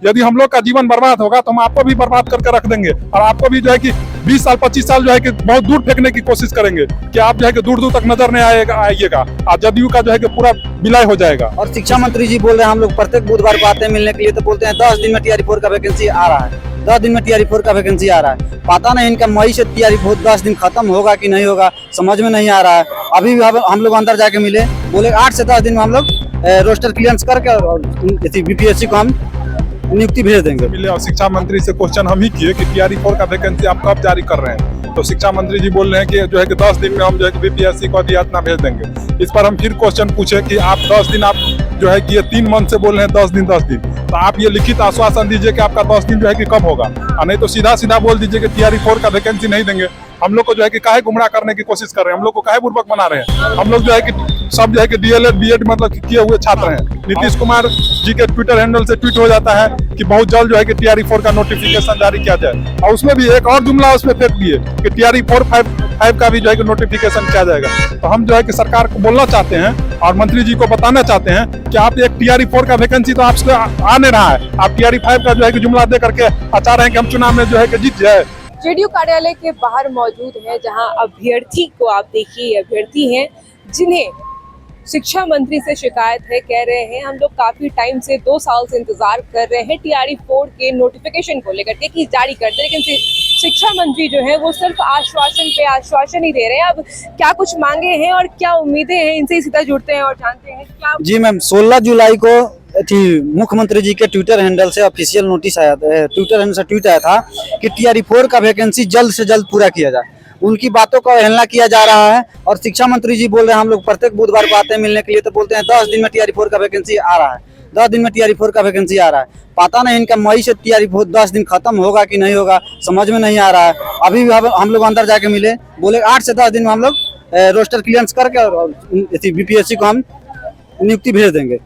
यदि हम लोग का जीवन बर्बाद होगा तो हम आपको भी बर्बाद करके रख देंगे और आपको भी जो है कि 20 साल 25 साल जो है कि बहुत दूर फेंकने की कोशिश करेंगे कि आप जो है कि दूर दूर तक नजर नहीं आइएगा और जदयू का जो है कि पूरा विलय हो जाएगा। और शिक्षा मंत्री जी बोल रहे हैं हम लोग प्रत्येक बुधवार को आते हैं मिलने के लिए, तो बोलते हैं 10 दिन में TRE-4 का वैकेंसी आ रहा है, 10 दिन में TRE-4 का वैकेंसी आ रहा है। पता नहीं इनका मई से TRE-4 10 दिन खत्म होगा कि नहीं होगा, समझ में नहीं आ रहा है। अभी भी हम लोग अंदर जाके मिले, बोले 8 से 10 दिन में हम लोग रोस्टर क्लियरेंस करके और BPSC को हम नियुक्ति भेज देंगे। मिले और शिक्षा मंत्री से क्वेश्चन हम ही किए कि TRE-4 का वैकेंसी आप कब जारी कर रहे हैं, तो शिक्षा मंत्री जी बोल रहे हैं कि जो है कि 10 दिन में हम जो है कि BPSC को अधियाचना भेज देंगे। इस पर हम फिर क्वेश्चन पूछे कि आप 10 दिन आप जो है कि ये 3 मंथ से बोल रहे हैं 10 दिन, तो आप ये लिखित आश्वासन दीजिए कि आपका 10 दिन जो है कि कब होगा, और नहीं तो सीधा सीधा बोल दीजिए कि TRE-4 का वैकेंसी नहीं देंगे। हम लोग को जो है कि काहे गुमराह करने की कोशिश कर रहे हैं, हम लोग को काहे बुर्बक बना रहे हैं। हम लोग जो है कि सब जो है कि DLED BEd मतलब किए हुए छात्र हैं। नीतीश कुमार जी के ट्विटर हैंडल से ट्वीट हो जाता है कि बहुत जल्द जो है कि TRE-4 का नोटिफिकेशन जारी किया जाए, और उसमें भी एक और जुमला उसमें फेंक दिए कि TRE-4 5 का भी जो है कि नोटिफिकेशन किया जाएगा। तो हम जो है कि सरकार को बोलना चाहते हैं और मंत्री जी को बताना चाहते हैं कि आप एक TRE-4 का वैकेंसी तो आपसे आ नहीं रहा है, आप TRE-5 का जो है कि जुमला दे करके चाह रहे हैं कि हम चुनाव में जो है कि जीत जाए। जेडीयू कार्यालय के बाहर मौजूद है, जहां अभ्यर्थी को आप देखिए, अभ्यर्थी हैं जिन्हें शिक्षा मंत्री से शिकायत है। कह रहे हैं हम लोग काफी टाइम से 2 साल से इंतजार कर रहे हैं TRE-4 के नोटिफिकेशन को लेकर के कि जारी कर दे, लेकिन शिक्षा मंत्री जो है वो सिर्फ आश्वासन पे आश्वासन ही दे रहे हैं। अब क्या कुछ मांगे हैं और क्या उम्मीदें हैं, इनसे सीधा जुड़ते हैं और जानते हैं क्या। जी मैम, 16 जुलाई को मुख्यमंत्री जी के ट्विटर हैंडल से ऑफिशियल नोटिस आया था, ट्विटर हैंडल से ट्वीट आया था कि TRE-4 का वैकेंसी जल्द से जल्द पूरा किया जाए। उनकी बातों का अवहेलना किया जा रहा है और शिक्षा मंत्री जी बोल रहे हैं हम लोग प्रत्येक बुधवार को आते हैं मिलने के लिए, तो बोलते हैं 10 दिन में TRE-4 का वैकेंसी आ रहा है, 10 दिन में TRE-4 का वैकेंसी आ रहा है। पता नहीं इनका मई से TRE-4 10 दिन खत्म होगा कि नहीं होगा, समझ में नहीं आ रहा है। अभी भी हम लोग अंदर जाके मिले, बोले 8 से 10 दिन में हम लोग रोस्टर क्लियरेंस करके और BPSC को हम नियुक्ति भेज देंगे।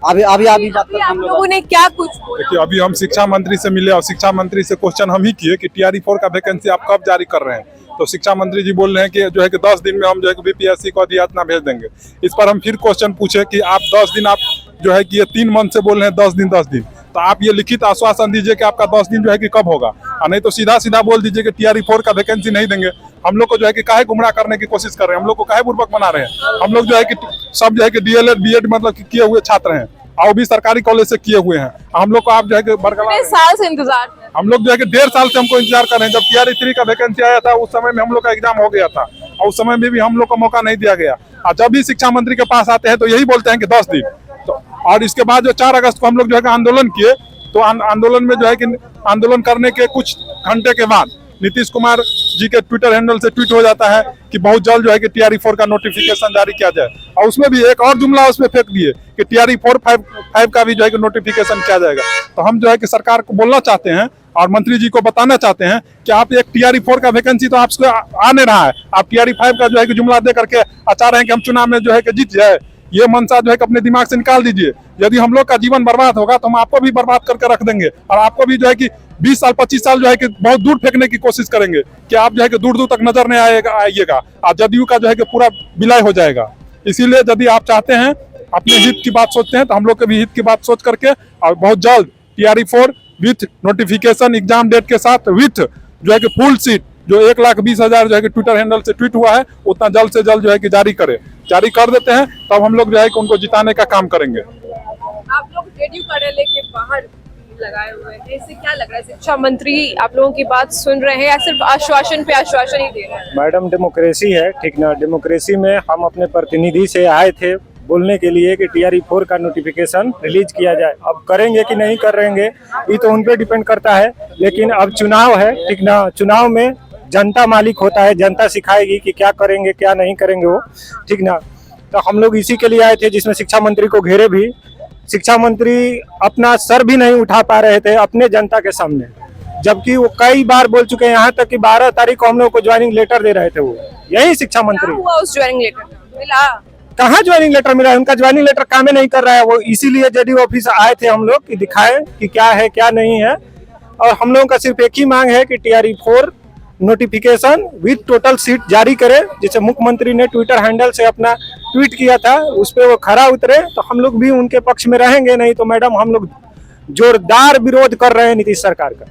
अभी आप लोगों ने क्या कुछ देखिए, अभी हम शिक्षा मंत्री से मिले और शिक्षा मंत्री से क्वेश्चन हम ही किए कि TRE-4 का वैकेंसी आप कब जारी कर रहे हैं, तो शिक्षा मंत्री जी बोल रहे हैं कि जो है कि 10 दिन में हम जो है कि BPSC को अधियाचना भेज देंगे। इस पर हम फिर क्वेश्चन पूछे कि आप 10 दिन आप जो है कि ये 3 मंथ से बोल रहे हैं 10 दिन, तो आप ये लिखित आश्वासन दीजिए कि आपका 10 दिन जो है कि कब होगा, और नहीं तो सीधा सीधा बोल दीजिए कि TRE-4 का वैकेंसी नहीं देंगे। हम लोग को जो है कि काहे गुमराह करने की कोशिश कर रहे हैं, हम लोग को काहे बुर्बक बना रहे हैं। हम लोग जो है कि सब जो है कि DLED BEd मतलब किए हुए छात्र हैं और भी सरकारी कॉलेज से किए हुए हैं। हम लोग को आप जो है कि बरकरार साल से इंतजार कर, हम लोग जो है कि 1.5 साल से हमको इंतजार कर रहे हैं। जब TRE-3 का वैकेंसी आया था उस समय में हम लोग का एग्जाम हो गया था और उस समय में भी हम लोग को मौका नहीं दिया गया, और जब भी शिक्षा मंत्री के पास आते हैं तो यही बोलते हैं कि 10 दिन। तो और इसके बाद जो 4 अगस्त को हम लोग जो है कि आंदोलन किए, तो आंदोलन में जो है कि आंदोलन करने के कुछ घंटे के बाद नीतीश कुमार जी के ट्विटर हैंडल से ट्वीट हो जाता है कि बहुत जल्द जो है कि TRE-4 का नोटिफिकेशन जारी किया जाए, और उसमें भी एक और जुमला उसमें फेंक दिए कि TRE-4 5 का भी जो है कि नोटिफिकेशन किया जाएगा। तो हम जो है कि सरकार को बोलना चाहते हैं और मंत्री जी को बताना चाहते हैं कि आप एक TRE-4 का वैकेंसी तो आपसे आ नहीं रहा है, आप TRE-5 का जो है कि जुमला दे करके चाह रहे हैं कि हम चुनाव में जो है कि जीत जाए। ये मनसा जो है कि अपने दिमाग से निकाल दीजिए। यदि हम लोग का जीवन बर्बाद होगा तो हम आपको भी बर्बाद करके रख देंगे, और आपको भी जो है कि 20 साल 25 साल जो है कि बहुत दूर फेंकने की कोशिश करेंगे कि आप जो है कि दूर दूर तक नजर नहीं आइएगा, और जदयू का जो है कि पूरा विलय हो जाएगा। इसीलिए यदि आप चाहते हैं, अपने हित की बात सोचते हैं, तो हम लोग के भी हित की बात सोच करके और बहुत जल्द TRE-4 with notification exam date के साथ विथ जो है कि फुल सीट जो 1,20,000 जो है कि ट्विटर हैंडल से ट्वीट हुआ है उतना जल्द से जल्द जो है कि जारी कर देते हैं, तब हम लोग जो है कि उनको जिताने का काम करेंगे। आप लोग जेडीयू कार्यालय के बाहर लगाए हुए हैं, इससे क्या लग रहा है? शिक्षा मंत्री आप लोगों की बात सुन रहे हैं या सिर्फ आश्वासन पे आश्वासन ही दे रहे हैं? मैडम, डेमोक्रेसी है, ठीक ना। डेमोक्रेसी में हम अपने प्रतिनिधि से आए थे बोलने के लिए कि TRE-4 का नोटिफिकेशन रिलीज किया जाए। अब करेंगे कि नहीं करेंगे ये तो उन पे डिपेंड करता है, लेकिन अब चुनाव है, ठीक ना। चुनाव में जनता मालिक होता है, जनता सिखाएगी कि क्या करेंगे क्या नहीं करेंगे वो, ठीक ना। तो हम लोग इसी के लिए आए थे, जिसमें शिक्षा मंत्री को घेरे भी। शिक्षा मंत्री अपना सर भी नहीं उठा पा रहे थे अपने जनता के सामने, जबकि वो कई बार बोल चुके हैं, यहाँ तक कि 12 तारीख को हम लोग को ज्वाइनिंग लेटर दे रहे थे वो, यही शिक्षा मंत्री। हुआ उस ज्वाइनिंग लेटर मिला? कहाँ ज्वाइनिंग लेटर मिला है? उनका ज्वाइनिंग लेटर काम नहीं कर रहा है वो, इसीलिए जेडीयू ऑफिस आए थे हम लोग कि दिखाए कि क्या है क्या नहीं है। और हम लोगों का सिर्फ एक ही मांग है कि TRE-4 notification with total seat जारी करे, जिसे मुख्यमंत्री ने ट्विटर हैंडल से अपना ट्वीट किया था, उस पर वो खरा उतरे तो हम लोग भी उनके पक्ष में रहेंगे। नहीं तो मैडम हम लोग जोरदार विरोध कर रहे हैं नीतीश सरकार का।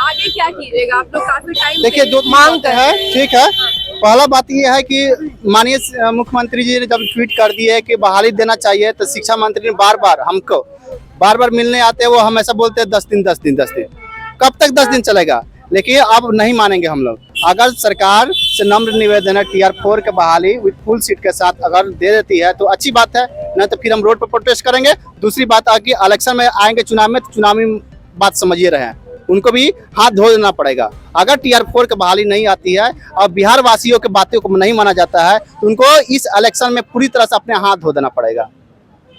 आगे क्या कीजिएगा आप लोग? काफी टाइम देखिए, दो मांग कर है, ठीक है। पहला बात ये है कि माननीय मुख्यमंत्री जी ने जब ट्वीट कर दिए है कि बहाली देना चाहिए, तो शिक्षा मंत्री ने बार बार मिलने आते हैं, वो हमेशा बोलते हैं 10 दिन 10 दिन 10 दिन। कब तक 10 दिन चलेगा? लेकिन अब नहीं मानेंगे हम लोग। अगर सरकार से नम्र निवेदन है, टीआर 4 के बहाली विद फुल सीट के साथ अगर दे देती है तो अच्छी बात है, नहीं तो फिर हम रोड पर प्रोटेस्ट करेंगे। दूसरी बात आगे इलेक्शन में आएंगे, चुनाव में, तो चुनावी बात समझिए रहे हैं, उनको भी हाथ धो देना पड़ेगा। अगर टीआर 4 की बहाली नहीं आती है और बिहार वासियों के बातों को नहीं माना जाता है, तो उनको इस इलेक्शन में पूरी तरह से अपने हाथ धो देना पड़ेगा।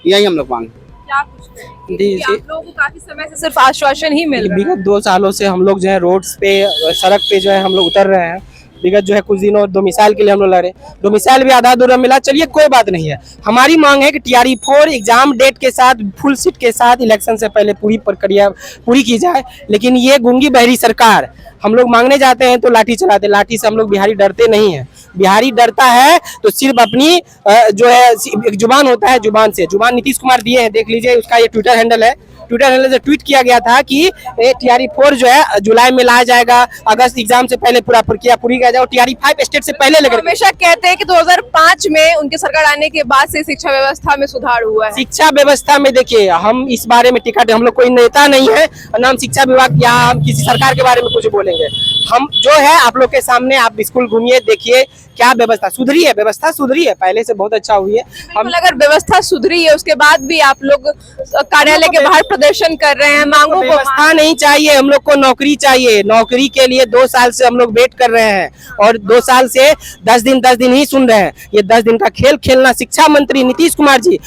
यही हम लोग मांग। क्या कुछ करेंगे? जी, क्योंकि आप लोगों को काफी समय से सिर्फ आश्वासन ही मिल रहा है। विगत 2 सालों से हम लोग जो है रोड्स पे, सड़क पे जो है हम लोग उतर रहे हैं। विगत जो है कुछ दिनों डोमिसाइल के लिए हम लोग लड़े, डोमिसाइल भी आधा अधूरा मिला। चलिए कोई बात नहीं है, हमारी मांग है कि टीआरई 4 एग्जाम डेट के साथ, फुल सीट के साथ इलेक्शन से पहले पूरी प्रक्रिया पूरी की जाए। लेकिन ये गूंगी बहरी सरकार, हम लोग मांगने जाते हैं तो लाठी चलाते। लाठी से हम लोग बिहारी डरते नहीं हैं। बिहारी डरता है तो सिर्फ अपनी जो है एक जुबान होता है, जुबान से। जुबान नीतीश कुमार दिए हैं, देख लीजिए, उसका ये ट्विटर हैंडल है। ट्विटर हैंडल से ट्वीट किया गया था कि टीआरई 4 जो है जुलाई में लाया जाएगा, अगस्त एग्जाम से पहले पूरा प्रक्रिया पूरी किया जाएगा। टीआरई 5 स्टेट से पहले लेकर हमेशा कहते हैं कि 2005 में उनकी सरकार आने के बाद से शिक्षा व्यवस्था में सुधार हुआ है। शिक्षा व्यवस्था में देखिए, हम इस बारे में टिकट, हम लोग कोई नेता नहीं है, ना हम शिक्षा विभाग या हम किसी सरकार के बारे में कुछ बोलेंगे। हम जो है आप लोग के सामने, आप स्कूल घूमिए, देखिए क्या व्यवस्था सुधरी है। व्यवस्था सुधरी है, पहले से बहुत अच्छा हुई है। हम अगर व्यवस्था सुधरी है, उसके बाद भी आप लोग कार्यालय के बाहर प्रदर्शन कर रहे हैं, मांगों को व्यवस्था नहीं चाहिए, हम लोग को नौकरी चाहिए। नौकरी के लिए 2 साल से हम लोग वेट कर रहे हैं और 2 साल से 10 दिन ही सुन रहे हैं। ये 10 दिन का खेल खेलना शिक्षा मंत्री नीतीश कुमार जी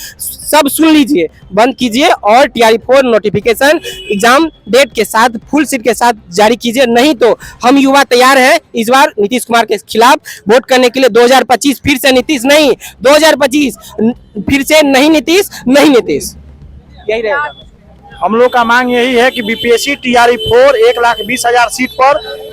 सब सुन लीजिए, बंद कीजिए और टीआरई 4 नोटिफिकेशन एग्जाम डेट के साथ, फुल सीट के साथ जारी कीजिए। नहीं तो हम युवा तैयार हैं इस बार नीतीश कुमार के खिलाफ वोट करने के लिए। 2025 फिर से नीतीश नहीं, 2025 फिर से नहीं नीतीश, नहीं नीतीश, यही रहेगा। हम लोग का मांग यही है कि बीपीएससी टीआरई 4 1,20,000 सीट पर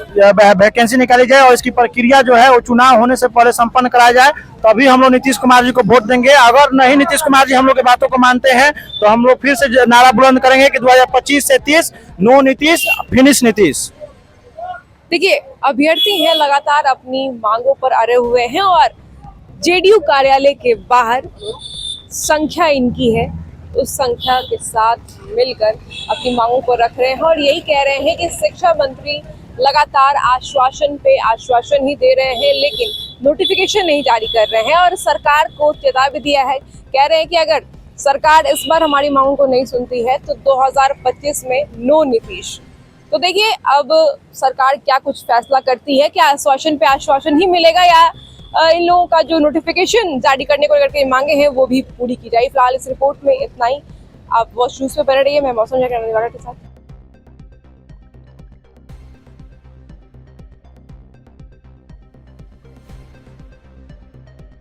वैकेंसी निकाली जाए और इसकी प्रक्रिया जो है वो चुनाव होने से पहले संपन्न कराया जाए, तभी हम लोग नीतीश कुमार जी को वोट देंगे। अगर नहीं नीतीश कुमार जी हम लोग की बातों को मानते हैं तो हम लोग फिर से नारा बुलंद करेंगे कि 2025 से 30 नो नीतीश, फिनिश नीतीश। देखिए, अभ्यर्थी हैं, लगातार अपनी मांगों पर अड़े हुए हैं और जेडीयू कार्यालय के बाहर संख्या इनकी है, उस संख्या के साथ मिलकर अपनी मांगों को रख रहे हैं और यही कह रहे हैं कि शिक्षा मंत्री लगातार आश्वासन पे आश्वासन ही दे रहे हैं, लेकिन नोटिफिकेशन नहीं जारी कर रहे हैं। और सरकार को चेतावनी दिया है, कह रहे हैं कि अगर सरकार इस बार हमारी मांगों को नहीं सुनती है तो 2025 में नो नीतीश। तो देखिए, अब सरकार क्या कुछ फैसला करती है, क्या आश्वासन पे आश्वासन ही मिलेगा या इन लोगों का जो नोटिफिकेशन जारी करने को लेकर के मांगे हैं वो भी पूरी की जाए। फिलहाल इस रिपोर्ट में इतना ही। आप वॉच न्यूज़ पे बने रहिए, मैं मौसम के साथ।